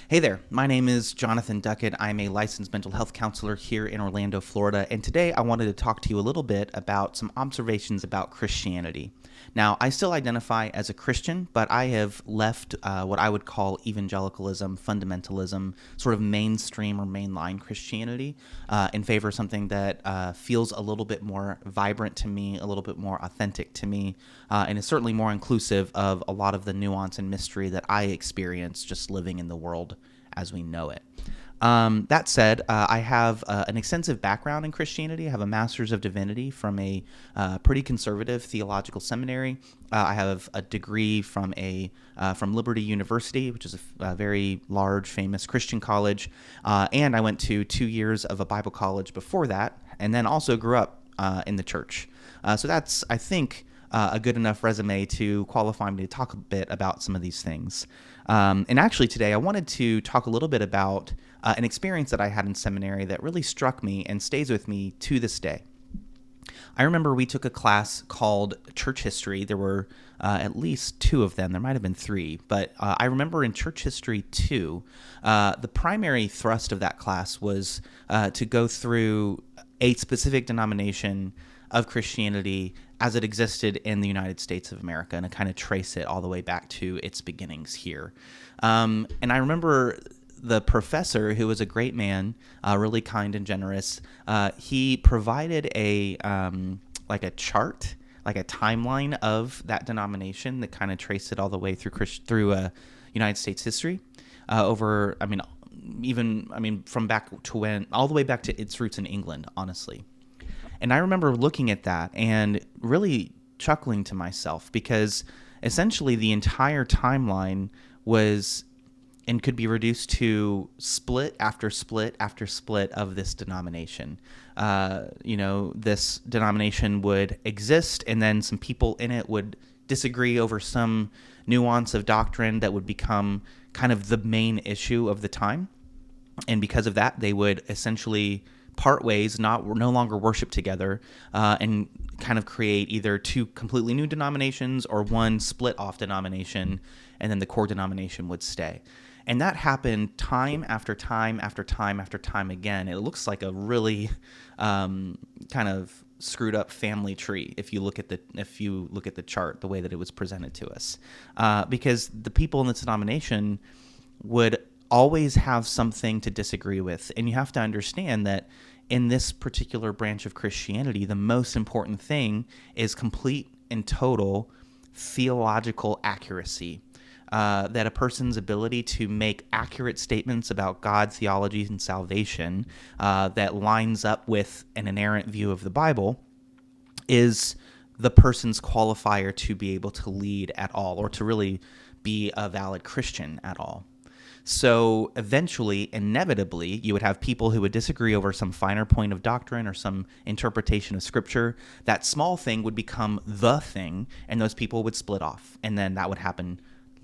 Hey there, my name is Jonathan Duckett. I'm a licensed mental health counselor here in Orlando, Florida, and today I wanted to talk to you a little bit about some observations about Christianity. Now, I still identify as a Christian, but I have left what I would call evangelicalism, fundamentalism, sort of mainstream or mainline Christianity in favor of something that feels a little bit more vibrant to me, a little bit more authentic to me, and is certainly more inclusive of a lot of the nuance and mystery that I experience just living in the world as we know it. That said, I have an extensive background in Christianity. I have a master's of divinity from a pretty conservative theological seminary. I have a degree from Liberty University, which is a very large, famous Christian college, and I went to 2 years of a Bible college before that, and then also grew up in the church. So that's, I think, a good enough resume to qualify me to talk a bit about some of these things. And actually today I wanted to talk a little bit about an experience that I had in seminary that really struck me and stays with me to this day. I remember we took a class called Church History. There were at least two of them. There might have been three, but I remember in Church History 2, the primary thrust of that class was to go through a specific denomination of Christianity as it existed in the United States of America and to kind of trace it all the way back to its beginnings here. And I remember the professor, who was a great man, really kind and generous, he provided a chart, like a timeline of that denomination that kind of traced it all the way through United States history from back to when, all the way back to its roots in England, honestly. And I remember looking at that and really chuckling to myself because essentially the entire timeline was and could be reduced to split after split after split of this denomination. This denomination would exist, and then some people in it would disagree over some nuance of doctrine that would become kind of the main issue of the time. And because of that, they would essentially part ways, no longer worship together, and kind of create either two completely new denominations or one split off denomination, and then the core denomination would stay. And that happened time after time after time after time again. It looks like a really kind of screwed up family tree if you look at the chart, the way that it was presented to us, because the people in this denomination would always have something to disagree with. And you have to understand that in this particular branch of Christianity, the most important thing is complete and total theological accuracy. That a person's ability to make accurate statements about God, theology, and salvation that lines up with an inerrant view of the Bible is the person's qualifier to be able to lead at all, or to really be a valid Christian at all. So eventually, inevitably, you would have people who would disagree over some finer point of doctrine or some interpretation of Scripture. That small thing would become the thing, and those people would split off. And then that would happen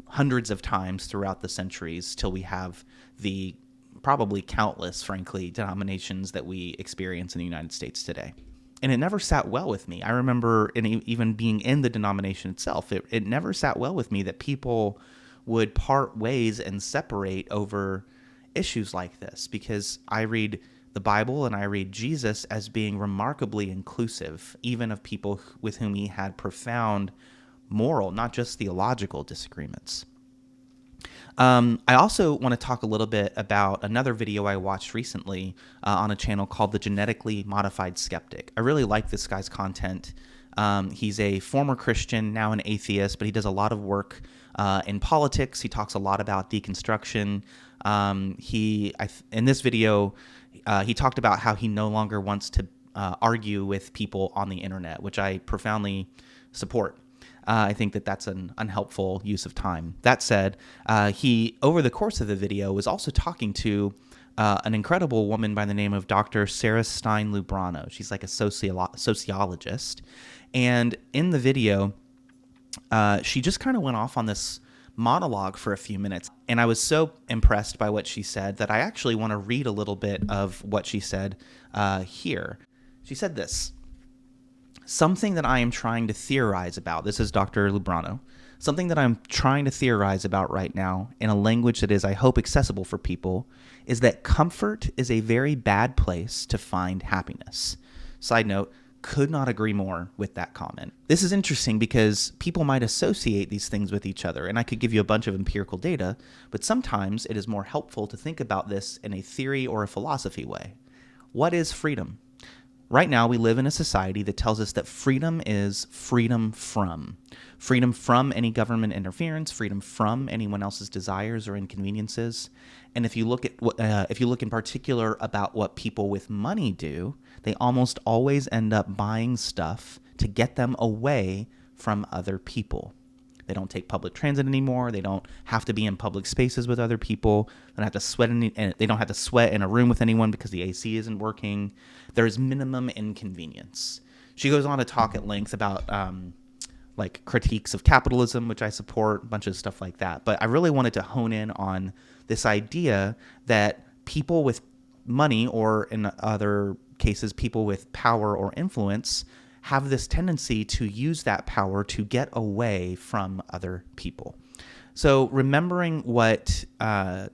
hundreds of times throughout the centuries till we have the probably countless, frankly, denominations that we experience in the United States today. And it never sat well with me. I remember even being in the denomination itself, it never sat well with me that people would part ways and separate over issues like this, because I read the Bible and I read Jesus as being remarkably inclusive, even of people with whom he had profound moral, not just theological disagreements. I also want to talk a little bit about another video I watched recently on a channel called The Genetically Modified Skeptic. I really like this guy's content. He's a former Christian, now an atheist, but he does a lot of work in politics. He talks a lot about deconstruction. In this video, he talked about how he no longer wants to argue with people on the internet, which I profoundly support. I think that that's an unhelpful use of time. That said, he, over the course of the video, was also talking to an incredible woman by the name of Dr. Sarah Stein Lubrano. She's like a sociologist. And in the video, she just kind of went off on this monologue for a few minutes. And I was so impressed by what she said that I actually want to read a little bit of what she said here. She said this: "Something that I am trying to theorize about," this is Dr. Lubrano, Something that I'm trying to theorize about right now in a language that is, I hope, accessible for people is that comfort is a very bad place to find happiness. Side note, could not agree more with that comment. This is interesting because people might associate these things with each other, and I could give you a bunch of empirical data, but sometimes it is more helpful to think about this in a theory or a philosophy way. What is freedom? Right now, we live in a society that tells us that freedom is freedom from any government interference, freedom from anyone else's desires or inconveniences. And if you look in particular about what people with money do, they almost always end up buying stuff to get them away from other people. They don't take public transit anymore. They don't have to be in public spaces with other people. They don't have to sweat in a room with anyone because the AC isn't working. There is minimum inconvenience. She goes on to talk at length about like critiques of capitalism, which I support, a bunch of stuff like that. But I really wanted to hone in on this idea that people with money, or in other cases, people with power or influence, have this tendency to use that power to get away from other people. So remembering what I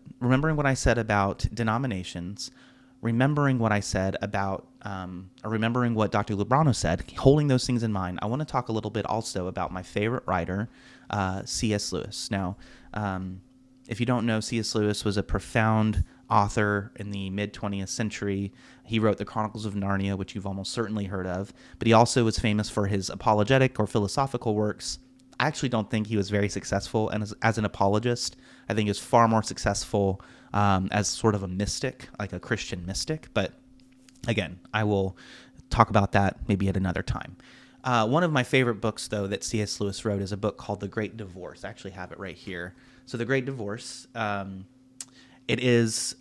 said about denominations, remembering what I said about, or remembering what Dr. Lubrano said, holding those things in mind, I want to talk a little bit also about my favorite writer, C.S. Lewis. Now, if you don't know, C.S. Lewis was a profound author in the mid-20th century. He wrote the Chronicles of Narnia, which you've almost certainly heard of, but he also was famous for his apologetic or philosophical works. I actually don't think he was very successful as an apologist. I think he was far more successful as sort of a mystic, like a Christian mystic. But again, I will talk about that maybe at another time. One of my favorite books, though, that C.S. Lewis wrote is a book called The Great Divorce. I actually have it right here. So The Great Divorce, it is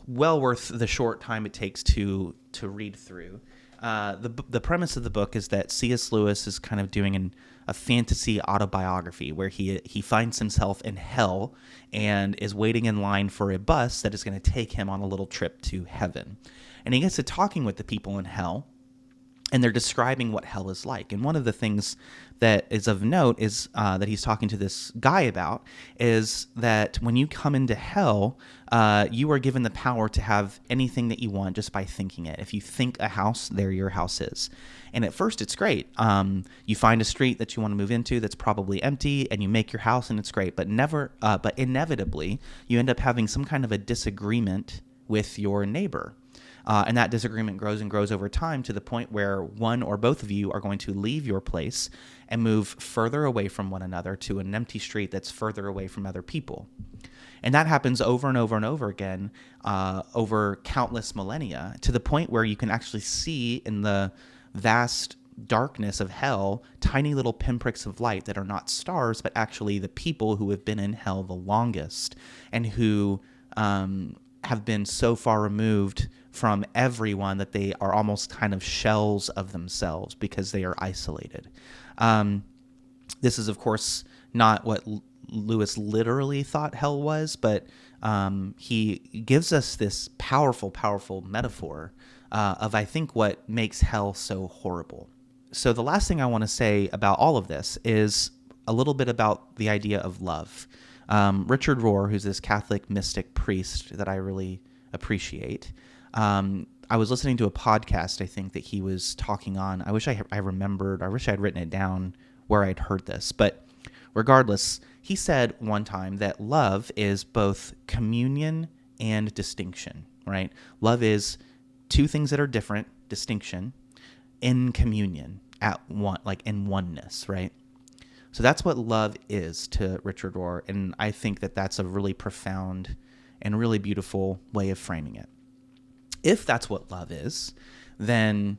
well worth the short time it takes to read through. The premise of the book is that C.S. Lewis is kind of doing a fantasy autobiography where he finds himself in hell and is waiting in line for a bus that is going to take him on a little trip to heaven. And he gets to talking with the people in hell, and they're describing what hell is like. And one of the things that is of note is that he's talking to this guy about is that when you come into hell, you are given the power to have anything that you want just by thinking it. If you think a house, there your house is. And at first, it's great. You find a street that you want to move into that's probably empty, and you make your house, and it's great. But inevitably, you end up having some kind of a disagreement with your neighbor. And that disagreement grows and grows over time to the point where one or both of you are going to leave your place and move further away from one another to an empty street that's further away from other people. And that happens over and over and over again over countless millennia, to the point where you can actually see in the vast darkness of hell tiny little pinpricks of light that are not stars, but actually the people who have been in hell the longest and who have been so far removed from everyone that they are almost kind of shells of themselves because they are isolated. This is, of course, not what Lewis literally thought hell was, but he gives us this powerful, powerful metaphor of, I think, what makes hell so horrible. So the last thing I want to say about all of this is a little bit about the idea of love. Richard Rohr, who's this Catholic mystic priest that I really appreciate, I was listening to a podcast, I think, that he was talking on. I wish I remembered. I wish I had written it down where I'd heard this. But regardless, he said one time that love is both communion and distinction, right? Love is two things that are different, distinction, in communion, at one, like in oneness, right? So that's what love is to Richard Rohr, and I think that that's a really profound and really beautiful way of framing it. If that's what love is, then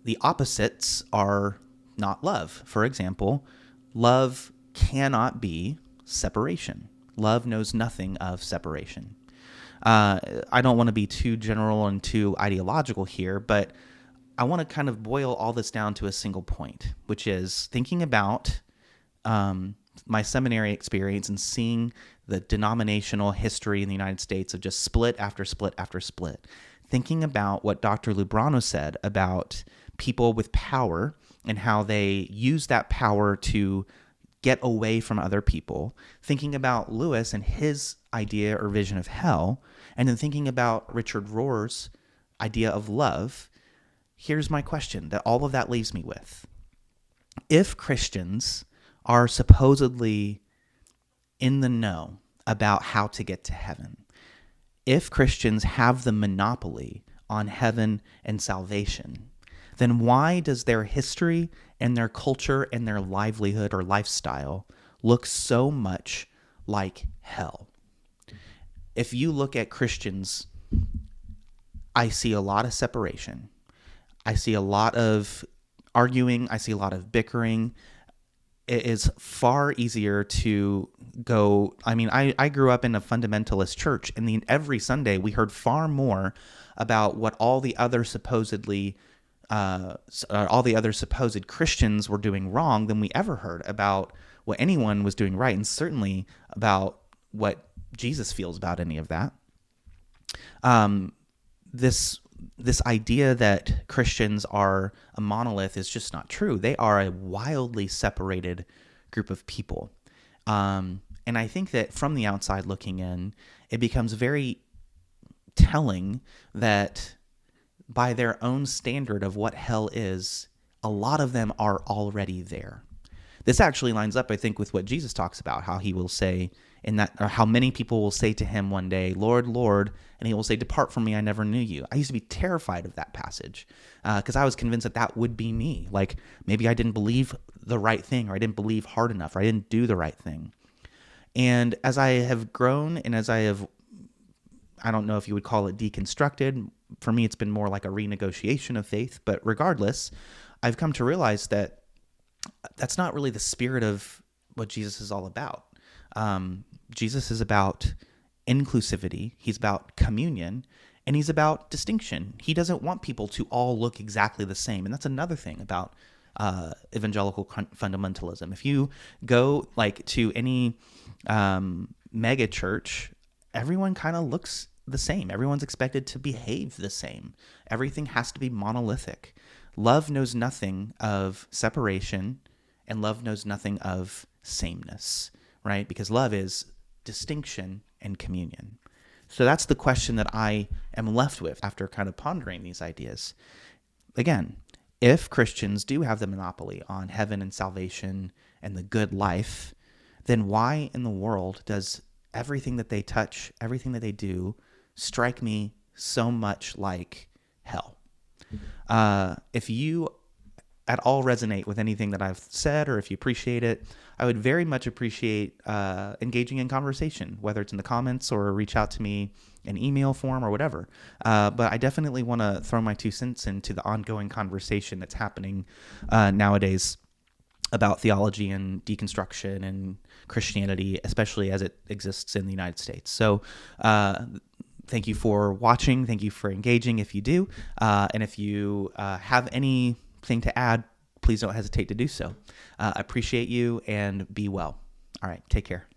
the opposites are not love. For example, love cannot be separation. Love knows nothing of separation. I don't want to be too general and too ideological here, but I want to kind of boil all this down to a single point, which is thinking about my seminary experience and seeing the denominational history in the United States of just split after split after split. Thinking about what Dr. Lubrano said about people with power and how they use that power to get away from other people, thinking about Lewis and his idea or vision of hell, and then thinking about Richard Rohr's idea of love, here's my question that all of that leaves me with. If Christians are supposedly in the know about how to get to heaven, if Christians have the monopoly on heaven and salvation, then why does their history and their culture and their livelihood or lifestyle look so much like hell? If you look at Christians, I see a lot of separation. I see a lot of arguing. I see a lot of bickering. It is far easier to go. I mean, I grew up in a fundamentalist church, and every Sunday we heard far more about what all the other supposed Christians were doing wrong than we ever heard about what anyone was doing right, and certainly about what Jesus feels about any of that. This idea that Christians are a monolith is just not true. They are a wildly separated group of people. And I think that from the outside looking in, it becomes very telling that by their own standard of what hell is, a lot of them are already there. This actually lines up, I think, with what Jesus talks about, how he will say or how many people will say to him one day, Lord, Lord, and he will say, depart from me, I never knew you. I used to be terrified of that passage because I was convinced that would be me. Like maybe I didn't believe the right thing, or I didn't believe hard enough, or I didn't do the right thing. And as I have grown and as I don't know if you would call it deconstructed. For me, it's been more like a renegotiation of faith. But regardless, I've come to realize that that's not really the spirit of what Jesus is all about. Jesus is about inclusivity. He's about communion, and he's about distinction. He doesn't want people to all look exactly the same. And that's another thing about evangelical fundamentalism. If you go like to any mega church, everyone kind of looks the same. Everyone's expected to behave the same. Everything has to be monolithic. Love knows nothing of separation, and love knows nothing of sameness, right? Because love is distinction and communion. So that's the question that I am left with after kind of pondering these ideas. Again, if Christians do have the monopoly on heaven and salvation and the good life, then why in the world does everything that they touch, everything that they do, strike me so much like hell? If you at all resonate with anything that I've said, or if you appreciate it, I would very much appreciate engaging in conversation, whether it's in the comments or reach out to me in email form or whatever. But I definitely want to throw my 2 cents into the ongoing conversation that's happening nowadays about theology and deconstruction and Christianity, especially as it exists in the United States. So thank you for watching. Thank you for engaging if you do. And if you have anything to add, please don't hesitate to do so. I appreciate you, and be well. All right, take care.